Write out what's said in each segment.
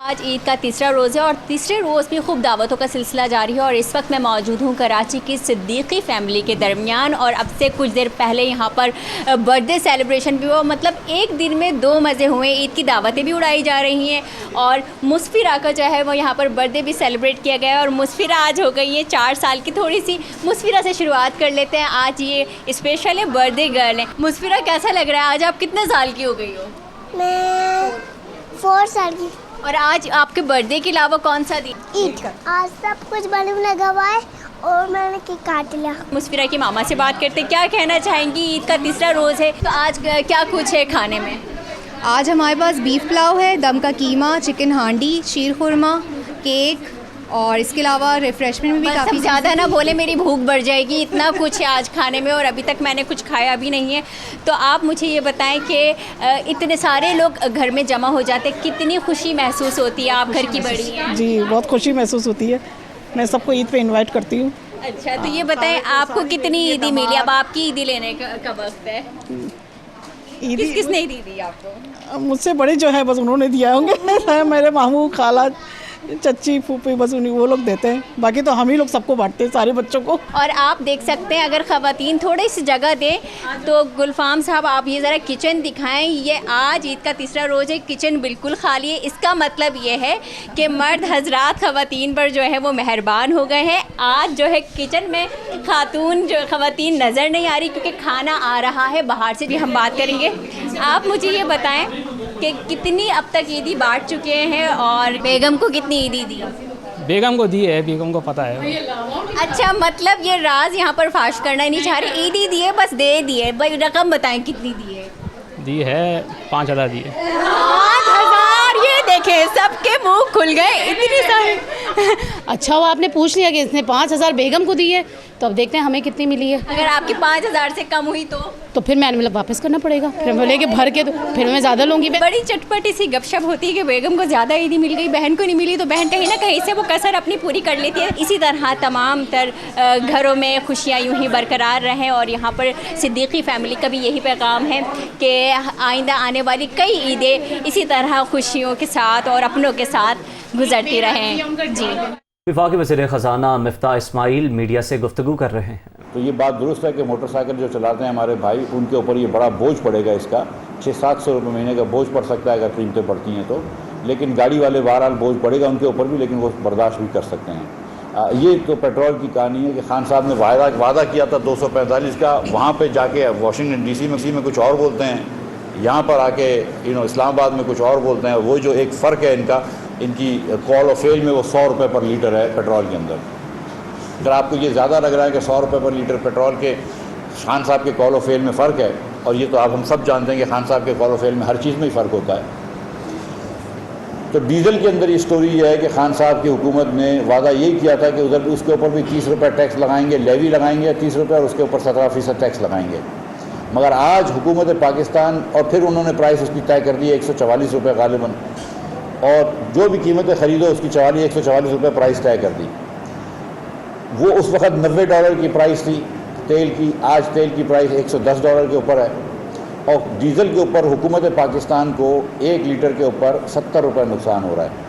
آج عید کا تیسرا روز ہے اور تیسرے روز بھی خوب دعوتوں کا سلسلہ جاری ہے اور اس وقت میں موجود ہوں کراچی کی صدیقی فیملی کے درمیان اور اب سے کچھ دیر پہلے یہاں پر برتھ ڈے سیلیبریشن بھی ہوا. مطلب ایک دن میں 2 مزے ہوئے, عید کی دعوتیں بھی اڑائی جا رہی ہیں اور مسفرہ کا جو ہے وہ یہاں پر برتھ ڈے بھی سیلیبریٹ کیا گیا ہے. اور مسفرہ آج ہو گئی ہے 4 سال کی. تھوڑی سی مسفرہ سے شروعات کر لیتے ہیں. آج یہ اسپیشل ہے, برتھ ڈے گرل ہے. مسفرہ کیسا لگ رہا ہے, آج آپ کتنے سال کی ہو گئی ہو؟ میں 4 سال کی. اور آج آپ کے برتھ ڈے کے علاوہ کون سا دن؟ عید. آج سب کچھ بلون لگا ہوا ہے اور میں نے کیک کاٹ لیا. مسفرہ کی ماما سے بات کرتے, کیا کہنا چاہیں گی؟ عید کا تیسرا روز ہے تو آج کیا کچھ ہے کھانے میں؟ آج ہمارے پاس بیف پلاؤ ہے, دم کا قیمہ, چکن ہانڈی, شیر خورما, کیک اور اس کے علاوہ ریفریشمنٹ میں بھی کافی زیادہ نہ بولے, میری بھوک بڑھ جائے گی. اتنا کچھ ہے آج کھانے میں اور ابھی تک میں نے کچھ کھایا بھی نہیں ہے. تو آپ مجھے یہ بتائیں کہ اتنے سارے لوگ گھر میں جمع ہو جاتے, کتنی خوشی محسوس ہوتی ہے؟ آپ گھر کی بڑی ہیں. جی بہت خوشی محسوس ہوتی ہے. میں سب کو عید پہ انوائٹ کرتی ہوں. اچھا, تو یہ بتائیں آپ کو کتنی عیدی ملی؟ اب آپ کی عیدی لینے کا وقت ہے. عیدی کس نے عیدی دی آپ کو؟ مجھ سے بڑے جو ہے بس انہوں نے دیا ہوں گے. میرے ماموں, خالہ, چچی, پھوپھی, بس وہ لوگ دیتے ہیں. باقی تو ہم ہی لوگ سب کو بانٹتے ہیں, سارے بچوں کو. اور آپ دیکھ سکتے ہیں اگر خواتین تھوڑی سی جگہ دیں تو گلفام صاحب آپ یہ ذرا کچن دکھائیں. یہ آج عید کا تیسرا روز ہے, کچن بالکل خالی ہے. اس کا مطلب یہ ہے کہ مرد حضرات خواتین پر جو ہے وہ مہربان ہو گئے ہیں. آج جو ہے کچن میں خواتین نظر نہیں آ رہی کیونکہ کھانا آ رہا ہے باہر سے. بھی ہم بات کریں گے. آپ مجھے یہ بتائیں کہ کتنی اب تک عیدی بانٹ چکے ہیں اور بیگم کو کتنی عیدی دی؟ بیگم کو دی ہے, بیگم کو پتہ ہے. اچھا, مطلب یہ راز یہاں پر فاش کرنا نہیں چاہ رہے. عیدی دی ہے, بس دے دی ہے. بھائی رقم بتائیں کتنی دی ہے؟ دی ہے 5000 دی ہے. 5000. یہ دیکھیں سب کے منہ کھل گئے, اتنی ساری. اچھا ہوا آپ نے پوچھ لیا کہ اس نے 5000 بیگم کو دی ہے, تو اب دیکھتے ہیں ہمیں کتنی ملی ہے. اگر آپ کی 5000 سے کم ہوئی تو پھر میں مطلب واپس کرنا پڑے گا. پھر بولے کہ بھر کے تو پھر میں زیادہ لوں گی. بڑی چٹپٹی سی گپ شپ ہوتی ہے کہ بیگم کو زیادہ عیدی مل گئی, بہن کو نہیں ملی, تو بہن کہیں نہ کہیں سے وہ کسر اپنی پوری کر لیتی ہے. اسی طرح تمام تر گھروں میں خوشیاں یوں ہی برقرار رہیں. اور یہاں پر صدیقی فیملی کا بھی یہی پیغام ہے کہ آئندہ آنے والی کئی عیدیں اسی طرح خوشیوں کے ساتھ اور اپنوں کے ساتھ گزرتی رہیں. جی. وفاقی وزیر خزانہ مفتاح اسماعیل میڈیا سے گفتگو کر رہے ہیں. تو یہ بات درست ہے کہ موٹر سائیکل جو چلاتے ہیں ہمارے بھائی, ان کے اوپر یہ بڑا بوجھ پڑے گا. اس کا 600-700 روپے مہینے کا بوجھ پڑ سکتا ہے اگر قیمتیں بڑھتی ہیں تو. لیکن گاڑی والے بہرحال بوجھ پڑے گا ان کے اوپر بھی, لیکن وہ برداشت بھی کر سکتے ہیں. یہ تو پیٹرول کی کہانی ہے کہ خان صاحب نے وعدہ کیا تھا 245 کا. وہاں پہ جا کے واشنگٹن ڈی سی میں کچھ اور بولتے ہیں, یہاں پر آ کے اسلام آباد میں کچھ اور بولتے ہیں. وہ جو ایک فرق ہے ان کی کال آف فیل میں, وہ 100 روپے پر لیٹر ہے پیٹرول کے اندر. اگر آپ کو یہ زیادہ لگ رہا ہے کہ 100 روپے پر لیٹر پیٹرول کے خان صاحب کے کال آف فیل میں فرق ہے, اور یہ تو آپ ہم سب جانتے ہیں کہ خان صاحب کے کال آف فیل میں ہر چیز میں ہی فرق ہوتا ہے. تو ڈیزل کے اندر یہ سٹوری یہ ہے کہ خان صاحب کی حکومت نے وعدہ یہی کیا تھا کہ ادھر اس کے اوپر بھی 30 روپے ٹیکس لگائیں گے, لیوی لگائیں گے 30 روپے, اور اس کے اوپر 17% ٹیکس لگائیں گے. مگر آج حکومت پاکستان, اور پھر انہوں نے پرائس اس کی طے کر دی 144 روپے غالباً, اور جو بھی قیمتیں خریدو اس کی 144 روپے پرائس طے کر دی. وہ اس وقت $90 کی پرائس تھی تیل کی, آج تیل کی پرائس $110 کے اوپر ہے. اور ڈیزل کے اوپر حکومت پاکستان کو 1 لیٹر کے اوپر 70 روپے نقصان ہو رہا ہے.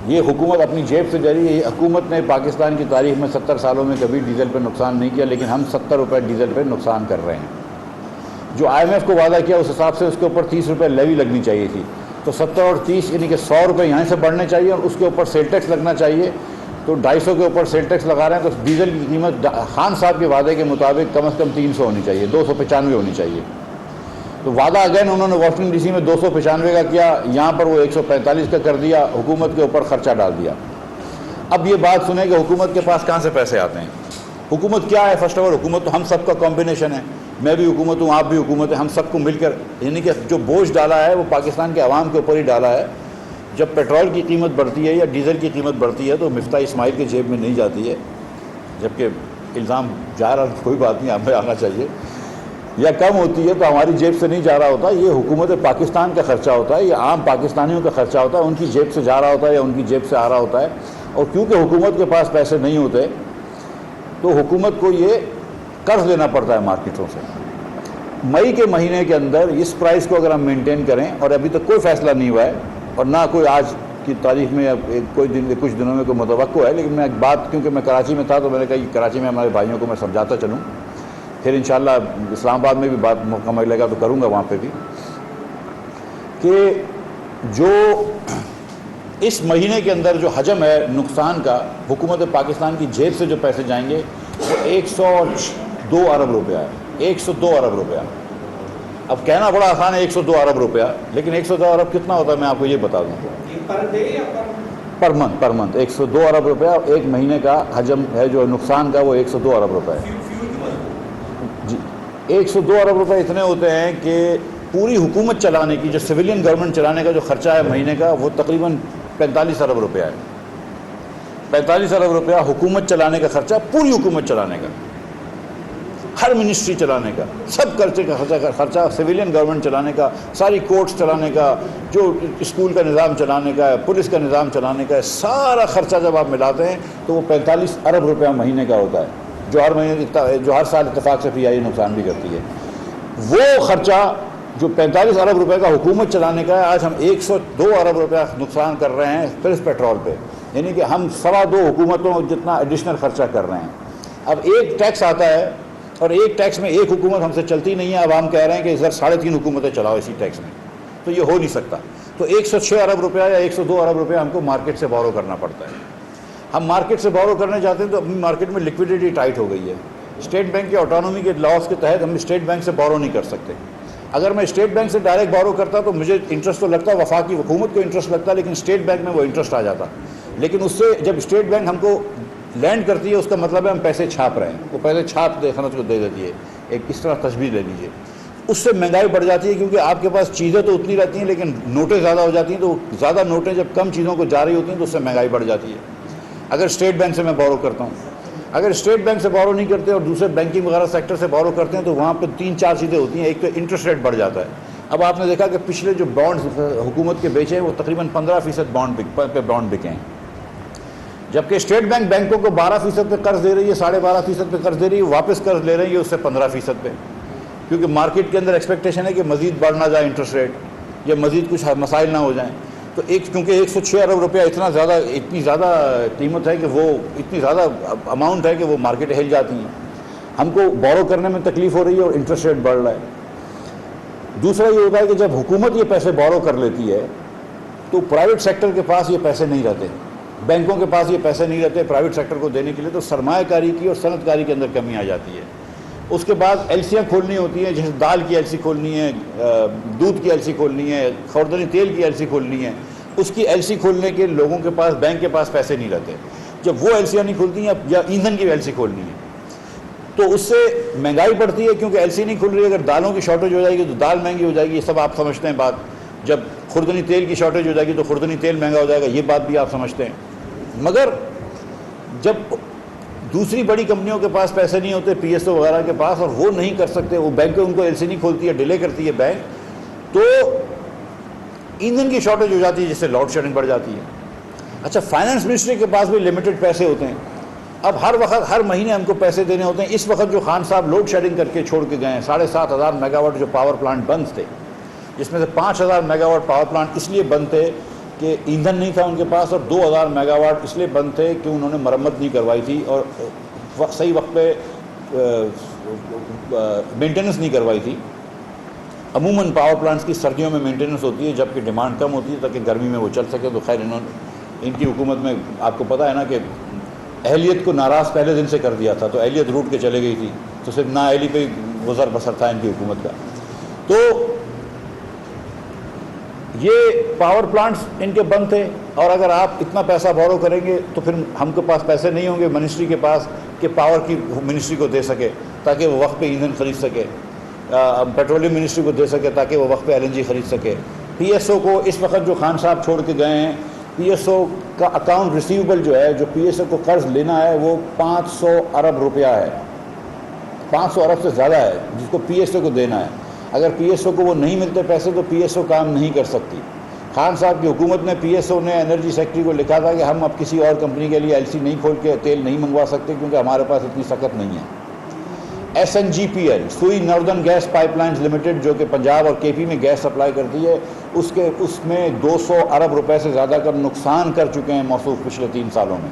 یہ حکومت اپنی جیب سے جاری ہے. یہ حکومت نے پاکستان کی تاریخ میں 70 سالوں میں کبھی ڈیزل پہ نقصان نہیں کیا, لیکن ہم 70 روپے ڈیزل پہ نقصان کر رہے ہیں. جو IMF کو وعدہ کیا اس حساب سے اس کے اوپر 30 روپے لیوی لگنی چاہیے تھی, تو 70 اور 30 یعنی کہ 100 روپے یہاں سے بڑھنے چاہیے, اور اس کے اوپر سیل ٹیکس لگنا چاہیے. تو 250 کے اوپر سیل ٹیکس لگا رہے ہیں, تو ڈیزل کی قیمت خان صاحب کے وعدے کے مطابق کم از کم 300 ہونی چاہیے, 295 ہونی چاہیے. تو وعدہ اگین انہوں نے واشنگٹن ڈی سی میں 295 کا کیا, یہاں پر وہ 145 کا کر دیا, حکومت کے اوپر خرچہ ڈال دیا. اب یہ بات سنیں کہ حکومت کے پاس کہاں سے پیسے آتے ہیں. حکومت کیا ہے؟ فرسٹ آف آل حکومت تو ہم سب کا کمبینیشن ہے. میں بھی حکومت ہوں, آپ بھی حکومت ہے, ہم سب کو مل کر, یعنی کہ جو بوجھ ڈالا ہے وہ پاکستان کے عوام کے اوپر ہی ڈالا ہے. جب پیٹرول کی قیمت بڑھتی ہے یا ڈیزل کی قیمت بڑھتی ہے تو مفتاح اسماعیل کے جیب میں نہیں جاتی ہے, جبکہ الزام جا رہا کوئی بات نہیں, ہمیں آنا چاہیے. یا کم ہوتی ہے تو ہماری جیب سے نہیں جا رہا ہوتا, یہ حکومت پاکستان کا خرچہ ہوتا ہے, یہ عام پاکستانیوں کا خرچہ ہوتا ہے, ان کی جیب سے جا رہا ہوتا ہے یا ان کی جیب سے آ رہا ہوتا ہے. اور کیونکہ حکومت کے پاس پیسے نہیں ہوتے تو حکومت کو یہ قرض لینا پڑتا ہے مارکیٹوں سے. مئی کے مہینے کے اندر اس پرائس کو اگر ہم مینٹین کریں, اور ابھی تک کوئی فیصلہ نہیں ہوا ہے, اور نہ کوئی آج کی تاریخ میں کوئی دن کچھ دنوں میں کوئی متوقع ہے، لیکن میں ایک بات، کیونکہ میں کراچی میں تھا تو میں نے کہا کہ کراچی میں ہمارے بھائیوں کو میں سمجھاتا چلوں، پھر انشاءاللہ اسلام آباد میں بھی بات موقع ملے گا تو کروں گا وہاں پہ بھی، کہ جو اس مہینے کے اندر جو حجم ہے نقصان کا حکومت پاکستان کی جیب سے جو پیسے جائیں گے وہ 102 ارب روپیہ ہے، 102 ارب روپیہ۔ اب کہنا بڑا آسان ہے 102 ارب روپیہ، لیکن 102 ارب کتنا ہوتا ہے میں آپ کو یہ بتا دوں، پر منتھ 102 ارب روپیہ ایک مہینے کا حجم ہے جو نقصان کا، وہ 102 ارب روپیہ ہے جی۔ 102 ارب روپے اتنے ہوتے ہیں کہ پوری حکومت چلانے کی، جو سویلین گورنمنٹ چلانے کا جو خرچہ ہے مہینے کا، وہ تقریباً 45 ارب روپیہ ہے۔ 45 ارب روپیہ حکومت چلانے کا خرچہ، پوری حکومت چلانے کا، ہر منسٹری چلانے کا، سب خرچے کا خرچہ سویلین گورنمنٹ چلانے کا، ساری کورٹس چلانے کا، جو اسکول کا نظام چلانے کا ہے، پولیس کا نظام چلانے کا ہے، سارا خرچہ جب آپ ملاتے ہیں تو وہ 45 ارب روپیہ مہینے کا ہوتا ہے، جو ہر سال اتفاق سے پی آئی نقصان بھی کرتی ہے۔ وہ خرچہ جو 45 ارب روپے کا حکومت چلانے کا ہے، آج ہم 102 ارب روپیہ نقصان کر رہے ہیں صرف پیٹرول پہ، یعنی کہ ہم 2.25 حکومتوں جتنا ایڈیشنل خرچہ کر رہے ہیں۔ اب ایک ٹیکس آتا ہے اور ایک ٹیکس میں ایک حکومت ہم سے چلتی نہیں ہے، اب ہم کہہ رہے ہیں کہ ادھر 3.5 حکومتیں چلاؤ اسی ٹیکس میں، تو یہ ہو نہیں سکتا۔ تو 106 ارب روپیہ یا 102 ارب روپیہ ہم کو مارکیٹ سے بورو کرنا پڑتا ہے۔ ہم مارکیٹ سے بورو کرنے جاتے ہیں تو اپنی مارکیٹ میں لیکویڈیٹی ٹائٹ ہو گئی ہے۔ اسٹیٹ بینک کے آٹونومی کے لاز کے تحت ہم اسٹیٹ بینک سے بورو نہیں کر سکتے۔ اگر میں اسٹیٹ بینک سے ڈائریکٹ بورو کرتا تو مجھے انٹرسٹ تو لگتا، وفاقی حکومت کو انٹرسٹ لگتا، لیکن اسٹیٹ بینک میں وہ انٹرسٹ آ جاتا۔ لیکن اس سے جب اسٹیٹ بینک ہم کو لینڈ کرتی ہے، اس کا مطلب ہے ہم پیسے چھاپ رہے ہیں، وہ پیسے چھاپ خرچ کو دے دیتی ہے۔ ایک اس طرح تشبیہ لے لیجیے، اس سے مہنگائی بڑھ جاتی ہے، کیونکہ آپ کے پاس چیزیں تو اتنی رہتی ہیں لیکن نوٹیں زیادہ ہو جاتی ہیں، تو زیادہ نوٹیں جب کم چیزوں کو جاری ہوتی ہیں تو اس سے مہنگائی بڑھ جاتی ہے۔ اگر اسٹیٹ بینک سے میں بورو کرتا ہوں، اگر اسٹیٹ بینک سے بورو نہیں کرتے اور دوسرے بینکنگ وغیرہ سیکٹر سے بورو کرتے ہیں تو وہاں پہ 3-4 چیزیں ہوتی ہیں۔ ایک تو انٹرسٹ ریٹ بڑھ جاتا ہے۔ اب آپ نے دیکھا کہ پچھلے جو بانڈز حکومت کے بیچے ہیں وہ تقریباً 15% بانڈ بکے ہیں، جبکہ اسٹیٹ بینک بینکوں کو 12% پہ قرض دے رہی ہے، 12.5% پہ قرض دے رہی ہے، واپس قرض لے رہی ہے اس سے 15% پہ، کیونکہ مارکیٹ کے اندر ایکسپیکٹیشن ہے کہ مزید بڑھ نہ جائے انٹرسٹ ریٹ یا مزید کچھ مسائل نہ ہو جائیں۔ تو کیونکہ 106 ارب روپیہ اتنی زیادہ قیمت ہے کہ وہ اتنی زیادہ اماؤنٹ ہے کہ وہ مارکیٹ ہل جاتی ہیں، ہم کو بورو کرنے میں تکلیف ہو رہی ہے اور انٹرسٹ ریٹ بڑھ رہا ہے۔ دوسرا یہ ہوتا ہے کہ جب حکومت یہ پیسے بورو کر لیتی ہے تو پرائیویٹ سیکٹر کے پاس یہ پیسے نہیں رہتے، بینکوں کے پاس یہ پیسے نہیں رہتے پرائیویٹ سیکٹر کو دینے کے لیے، تو سرمایہ کاری کی اور صنعت کاری کے اندر کمی آ جاتی ہے۔ اس کے بعد ایلسیاں کھولنی ہوتی ہیں، جیسے دال کی ایلسی کھولنی ہے، دودھ کی ایلسی کھولنی ہے، خوردنی تیل کی ایلسی کھولنی ہے، اس کی ایلسی کھولنے کے لوگوں کے پاس، بینک کے پاس پیسے نہیں رہتے۔ جب وہ ایلسیاں نہیں کھلتی ہیں یا ایندھن کی ایلسی کھولنی ہے تو اس سے مہنگائی بڑھتی ہے، کیونکہ ایلسی نہیں کھل رہی ہے۔ اگر دالوں کی شارٹیج ہو جائے گی تو دال مہنگی ہو جائے گی، یہ سب آپ سمجھتے ہیں بات۔ جب خوردنی تیل کی شارٹیج ہو جائے گی تو خوردنی تیل مہنگا ہو جائے گا، یہ بات بھی آپ سمجھتے ہیں۔ مگر جب دوسری بڑی کمپنیوں کے پاس پیسے نہیں ہوتے، پی ایس او وغیرہ کے پاس، اور وہ نہیں کر سکتے، وہ بینکیں ان کو ایل سی نہیں کھولتی ہے، ڈیلے کرتی ہے بینک، تو ایندھن کی شارٹیج ہو جاتی ہے جس سے لوڈ شیڈنگ بڑھ جاتی ہے۔ اچھا، فائنانس منسٹری کے پاس بھی لمیٹڈ پیسے ہوتے ہیں، اب ہر مہینے ہم کو پیسے دینے ہوتے ہیں۔ اس وقت جو خان صاحب لوڈ شیڈنگ کر کے چھوڑ کے گئے ہیں، 7,500 میگا واٹ جو پاور پلانٹ بند تھے، جس میں سے 5,000 میگا واٹ پاور پلانٹ اس لیے بند تھے کہ ایندھن نہیں تھا ان کے پاس، اور 2,000 میگا واٹ اس لیے بند تھے کہ انہوں نے مرمت نہیں کروائی تھی اور صحیح وقت پہ مینٹیننس نہیں کروائی تھی۔ عموماً پاور پلانٹس کی سردیوں میں مینٹیننس ہوتی ہے جبکہ ڈیمانڈ کم ہوتی ہے تاکہ گرمی میں وہ چل سکے۔ تو خیر ان کی حکومت میں آپ کو پتہ ہے نا کہ اہلیت کو ناراض پہلے دن سے کر دیا تھا، تو اہلیت روٹ کے چلے گئی تھی، تو صرف نااہلی پہ گزر بسر تھا ان کی حکومت کا۔ تو یہ پاور پلانٹس ان کے بند تھے، اور اگر آپ اتنا پیسہ بورو کریں گے تو پھر ہم کے پاس پیسے نہیں ہوں گے منسٹری کے پاس کہ پاور کی منسٹری کو دے سکے تاکہ وہ وقت پہ ایندھن خرید سکے، پیٹرولیم منسٹری کو دے سکے تاکہ وہ وقت پہ LNG خرید سکے۔ پی ایس او کو اس وقت جو خان صاحب چھوڑ کے گئے ہیں، پی ایس او کا اکاؤنٹ ریسیویبل جو ہے، جو پی ایس او کو قرض لینا ہے، وہ 500 ارب روپیہ ہے، 500 ارب سے زیادہ ہے جس کو پی ایس او کو دینا ہے۔ اگر پی ایس او کو وہ نہیں ملتے پیسے تو پی ایس او کام نہیں کر سکتی۔ خان صاحب کی حکومت میں پی ایس او نے انرجی سیکٹری کو لکھا تھا کہ ہم اب کسی اور کمپنی کے لیے LC نہیں کھول کے تیل نہیں منگوا سکتے کیونکہ ہمارے پاس اتنی سخت نہیں ہے۔ SNGPL Sui northern gas pipelines limited جو کہ پنجاب اور KP میں گیس سپلائی کرتی ہے، اس میں 200 ارب روپے سے زیادہ کا نقصان کر چکے ہیں موصوف پچھلے 3 سالوں میں.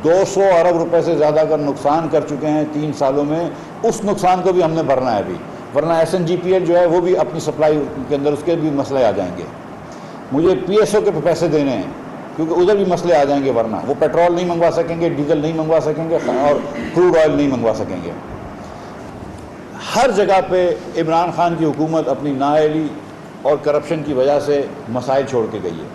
200 ارب روپے سے زیادہ کا نقصان کر چکے ہیں 3 سالوں میں. اس نقصان کو بھی ہم نے بھرنا ہے ابھی, ورنہ SNGPL جو ہے وہ بھی اپنی سپلائی کے اندر اس کے بھی مسئلے آ جائیں گے. مجھے PSO کے پیسے دینے ہیں کیونکہ ادھر بھی مسئلے آ جائیں گے, ورنہ وہ پیٹرول نہیں منگوا سکیں گے, ڈیزل نہیں منگوا سکیں گے اور کروڈ آئل نہیں منگوا سکیں گے. ہر جگہ پہ عمران خان کی حکومت اپنی نااہلی اور کرپشن کی وجہ سے مسائل چھوڑ کے گئی ہے,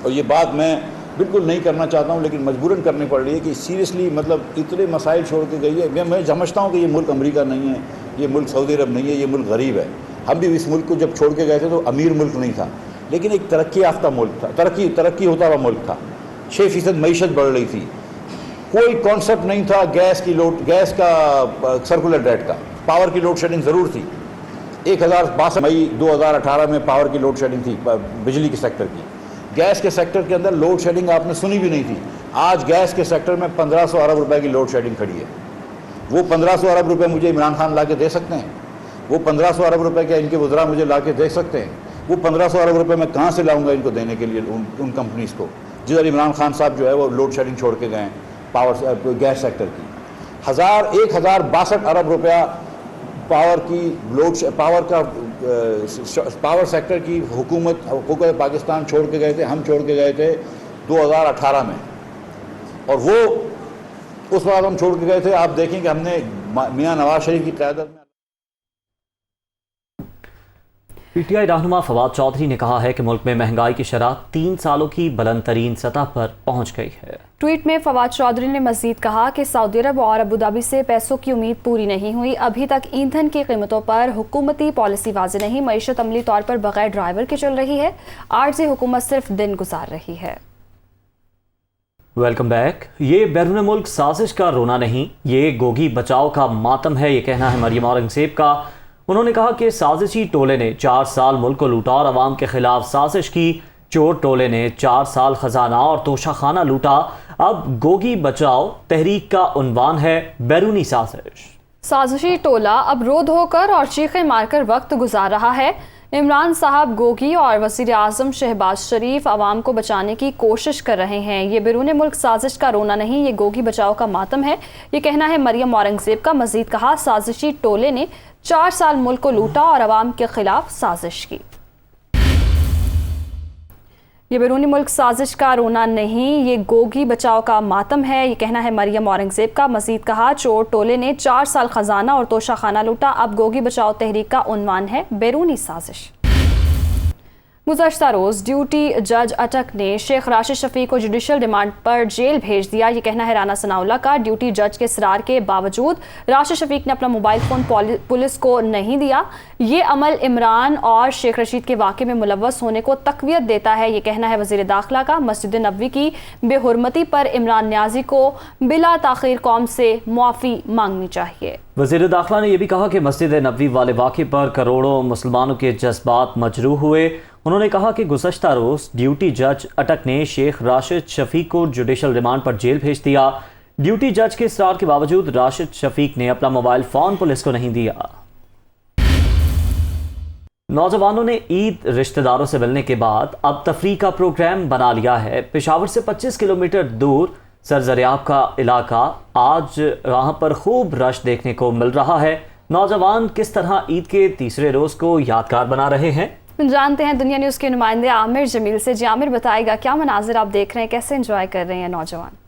اور یہ بات میں بالکل نہیں کرنا چاہتا ہوں لیکن مجبوراً کرنی پڑ رہی ہے کہ سیریسلی مطلب اتنے مسائل چھوڑ کے گئی ہے. میں سمجھتا ہوں کہ یہ ملک امریکہ نہیں ہے, یہ ملک سعودی عرب نہیں ہے, یہ ملک غریب ہے. ہم بھی اس ملک کو جب چھوڑ کے گئے تھے تو امیر ملک نہیں تھا, لیکن ایک ترقی یافتہ ملک تھا, ترقی ہوتا ہوا ملک تھا. 6% معیشت بڑھ رہی تھی, کوئی کانسیپٹ نہیں تھا گیس کا سرکولر ریٹ کا. پاور کی لوڈ شیڈنگ ضرور تھی. 1062 مئی 2018 میں پاور کی لوڈ شیڈنگ تھی بجلی کے سیکٹر کی. گیس کے سیکٹر کے اندر لوڈ شیڈنگ آپ نے سنی بھی نہیں تھی. آج گیس کے سیکٹر میں 1500 ارب روپے کی لوڈ شیڈنگ کھڑی ہے. وہ 1500 ارب روپے مجھے عمران خان لا کے دے سکتے ہیں؟ وہ 1500 ارب روپے کے ان کے وزراء مجھے لا کے دے سکتے ہیں؟ وہ 1500 ارب روپے میں کہاں سے لاؤں گا ان کو دینے کے لیے ان کمپنیز کو جدھر عمران خان صاحب جو ہے وہ لوڈ شیڈنگ چھوڑ کے گئے ہیں گیس سیکٹر کی. 1062 ارب روپیہ پاور سیکٹر کی حکومت پاکستان چھوڑ کے گئے تھے, ہم چھوڑ کے گئے تھے 2018 میں, اور وہ اس وقت ہم چھوڑ کے گئے تھے. آپ دیکھیں کہ ہم نے میاں نواز شریف کی قیادت میں PTI رہنما فواد چودھری نے کہا ہے کہ ملک میں مہنگائی کی شرح 3 سالوں کی بلند ترین سطح پر پہنچ گئی ہے. ٹویٹ میں فواد چودھری نے مزید کہا کہ سعودی عرب اور ابوظہبی سے پیسوں کی امید پوری نہیں ہوئی. ابھی تک ایندھن کی قیمتوں پر حکومتی پالیسی واضح نہیں. معیشت عملی طور پر بغیر ڈرائیور کے چل رہی ہے. عارضی حکومت صرف دن گزار رہی ہے. Welcome back. یہ بیرون ملک سازش کا رونا نہیں, یہ گوگی بچاؤ کا ماتم ہے, یہ کہنا ہے مریم اورنگزیب کا. انہوں نے کہا کہ سازشی ٹولے نے 4 سال ملک کو لوٹا اور عوام کے خلاف سازش کی. چور ٹولے نے 4 سال خزانہ اور توشہ خانہ لوٹا. اب گوگی بچاؤ تحریک کا عنوان ہے بیرونی سازش. سازشی ٹولہ اب رو دھو کر اور چیخیں مار کر وقت گزار رہا ہے. عمران صاحب گوگی اور وزیر اعظم شہباز شریف عوام کو بچانے کی کوشش کر رہے ہیں. یہ بیرون ملک سازش کا رونا نہیں, یہ گوگی بچاؤ کا ماتم ہے, یہ کہنا ہے مریم اورنگزیب کا. مزید کہا سازشی ٹولے نے 4 سال ملک کو لوٹا اور عوام کے خلاف سازش کی. یہ بیرونی ملک سازش کا رونا نہیں, یہ گوگی بچاؤ کا ماتم ہے, یہ کہنا ہے مریم اورنگزیب کا. مزید کہا چور ٹولے نے 4 سال خزانہ اور توشہ خانہ لوٹا. اب گوگی بچاؤ تحریک کا عنوان ہے بیرونی سازش. گزشتہ روز ڈیوٹی جج اٹک نے شیخ راشد شفیق کو جوڈیشل ریمانڈ پر جیل بھیج دیا. یہ کہنا ہے رانا ثناء اللہ کا. ڈیوٹی جج کے اصرار کے باوجود راشد شفیق نے اپنا موبائل فون پولیس کو نہیں دیا. یہ عمل عمران اور شیخ رشید کے واقعے میں ملوث ہونے کو تقویت دیتا ہے, یہ کہنا ہے وزیر داخلہ کا. مسجد نبوی کی بے حرمتی پر عمران نیازی کو بلا تاخیر قوم سے معافی مانگنی چاہیے. وزیر داخلہ نے یہ بھی کہا کہ مسجد نبوی والے واقعے پر کروڑوں مسلمانوں کے جذبات مجروح ہوئے. انہوں نے کہا کہ گزشتہ روز ڈیوٹی جج اٹک نے شیخ راشد شفیق کو جوڈیشل ریمانڈ پر جیل بھیج دیا. ڈیوٹی جج کے اصرار کے باوجود راشد شفیق نے اپنا موبائل فون پولیس کو نہیں دیا. نوجوانوں نے عید رشتہ داروں سے ملنے کے بعد اب تفریح کا پروگرام بنا لیا ہے. پشاور سے 25 کلومیٹر دور سرزریاب کا علاقہ, آج وہاں پر خوب رش دیکھنے کو مل رہا ہے. نوجوان کس طرح عید کے تیسرے روز کو یادگار بنا رہے ہیں, جانتے ہیں دنیا نیوز کے نمائندے عامر جمیل سے. جی عامر, بتائے گا کیا مناظر آپ دیکھ رہے ہیں, کیسے انجوائے کر رہے ہیں نوجوان؟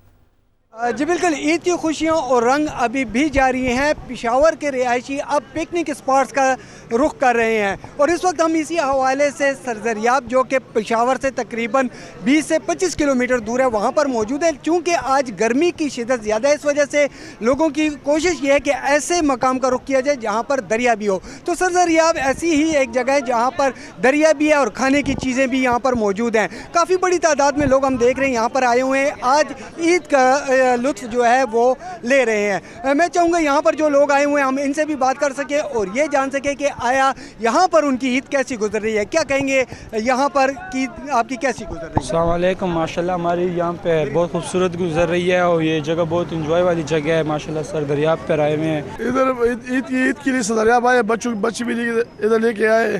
جی بالکل, عید کی خوشیاں اور رنگ ابھی بھی جاری ہیں. پشاور کے رہائشی اب پکنک اسپاٹس کا رخ کر رہے ہیں, اور اس وقت ہم اسی حوالے سے سرزریاب جو کہ پشاور سے تقریباً 20 سے 25 کلومیٹر دور ہے وہاں پر موجود ہے. چونکہ آج گرمی کی شدت زیادہ ہے, اس وجہ سے لوگوں کی کوشش یہ ہے کہ ایسے مقام کا رخ کیا جائے جہاں پر دریا بھی ہو. تو سرزریاب ایسی ہی ایک جگہ ہے جہاں پر دریا بھی ہے اور کھانے کی چیزیں بھی یہاں پر موجود ہیں. کافی بڑی تعداد میں لوگ ہم دیکھ رہے ہیں یہاں پر آئے ہوئے ہیں, آج عید کا لطف جو ہے وہ لے رہے ہیں. میں چاہوں گا یہاں پر جو لوگ آئے ہوئے ہیں ہم ان سے بھی بات کر سکیں اور یہ جان سکیں کہ آیا یہاں پر ان کی عید کیسی گزر رہی ہے. کیا کہیں گے یہاں پر کی آپ کی کیسی گزر رہی ہے؟ السلام علیکم. ماشاءاللہ ہماری یہاں پہ بہت خوبصورت گزر رہی ہے اور یہ جگہ بہت انجوائے والی جگہ ہے. ماشاءاللہ سردریاب پر آئے ہوئے ہیں, ادھر عید کے لیے سردریاب آئے, بچے بھی ادھر لے کے آئے,